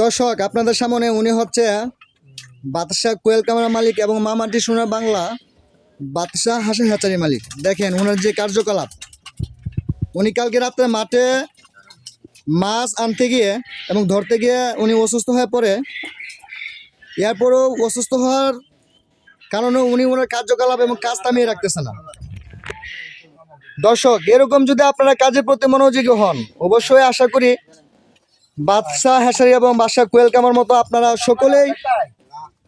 দর্শক আপনাদের সামনে উনি হচ্ছে বাদশাহ কোয়েল কামার মালিক এবং মামাটি সোনার বাংলা বাদশাহ হাঁসের হ্যাচারি মালিক। দেখেন ওনার যে কার্যকলাপ, উনি কালকে রাত্রে মাঠে মাছ আনতে গিয়ে এবং ধরতে গিয়ে উনি অসুস্থ হয়ে পড়ে। এরপরও অসুস্থ হওয়ার কারণে উনি ওনার কার্যকলাপ এবং কাজ থামিয়ে রাখতেছে না। দর্শক এরকম যদি আপনারা কাজের প্রতি মনোযোগী হন, অবশ্যই আশা করি বাদশাহ হ্যাচারি এবং বাদশাহ কোয়েল কামার মতো আপনারা সকলেই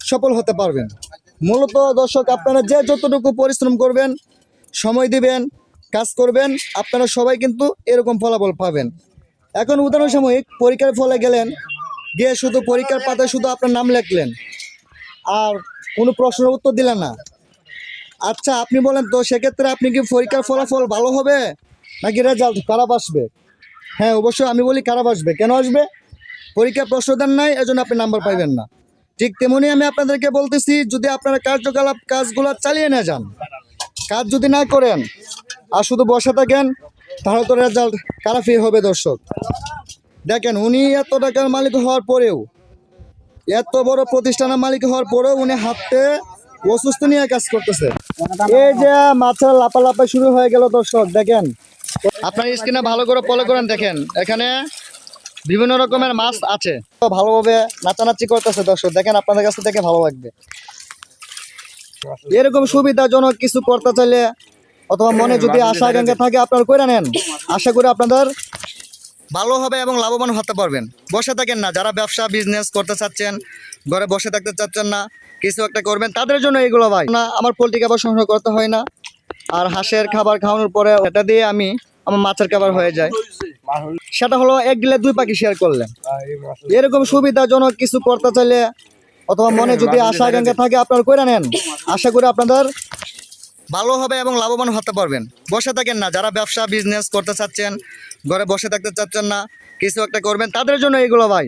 সফল হতে পারবেন। মূলত দর্শক আপনারা যে যতটুকু পরিশ্রম করবেন, সময় দিবেন, কাজ করবেন, আপনারা সবাই কিন্তু এরকম ফলাফল পাবেন। এখন উদাহরণ সাময়িক পরীক্ষার ফলে গেলেন, গিয়ে শুধু পরীক্ষার পাতায় শুধু আপনার নাম লিখলেন আর কোনো প্রশ্নের উত্তর দিলেন না। আচ্ছা আপনি বলেন তো, সেক্ষেত্রে আপনি কি পরীক্ষার ফলাফল ভালো হবে নাকি রেজাল্ট খারাপ আসবে? হ্যাঁ অবশ্যই আমি বলি খারাপ আসবে। কেন আসবে? পরীক্ষার প্রশ্ন দেন নাই, এজন্য আপনি নাম্বার পাইবেন না। ঠিক তেমনি আমি আপনাদেরকে বলতেছি, যদি আপনারা কার্যকলাপ কাজগুলো চালিয়ে না যান, কাজ যদি না করেন আর শুধু বসে থাকেন, তাহলে তো রেজাল্ট খারাপই হবে। দর্শক দেখেন উনি এত টাকার মালিক হওয়ার পরেও, এত বড় প্রতিষ্ঠানের মালিক হওয়ার পরেও উনি হাতে অসুস্থ নিয়ে কাজ করতেছে। এই যে মাছের লাফালাফা শুরু হয়ে গেল। দর্শক দেখেন, আপনার স্ক্রিনে ভালো করে ফলো করেন, দেখেন এখানে বিভিন্ন রকমের মাছ আছে, ভালোভাবে নাচানাচি করতেছে। দর্শক দেখেন, আপনাদের কাছে দেখে ভালো লাগবে। এরকম সুবিধাজনক কিছু করতে চাইলে অথবা মনে যদি আশা আকাঙ্ক্ষা থাকে, আপনারা করে নেন। আশা করি আপনাদের ভালো হবে এবং লাভবান হতে পারবেন। বসে থাকেন না, যারা ব্যবসা বিজনেস করতে চাচ্ছেন, ঘরে বসে থাকতে চাচ্ছেন না, কিছু একটা করবেন, তাদের জন্য এগুলো ভাই না। আমার পোলট্রি খাবার সংগ্রহ করতে হয় না, আর হাঁসের খাবার খাওয়ানোর পরে এটা দিয়ে আমার মাছের খাবার হয়ে যায়। সেটা হলো এক গিলে দুই পাখি শেয়ার করলেন। এরকম সুবিধাজনক কিছু করতে চাইলে অথবা মনে যদি আশা আকাঙ্ক্ষা থাকে, আপনারা করে নেন। আশা করি আপনাদের ভালো হবে এবং লাভবান হতে পারবেন। বসে থাকেন না, যারা ব্যবসা বিজনেস করতে চাচ্ছেন, ঘরে বসে থাকতে চাচ্ছেন না, কিছু একটা করবেন, তাদের জন্য এগুলো ভাই।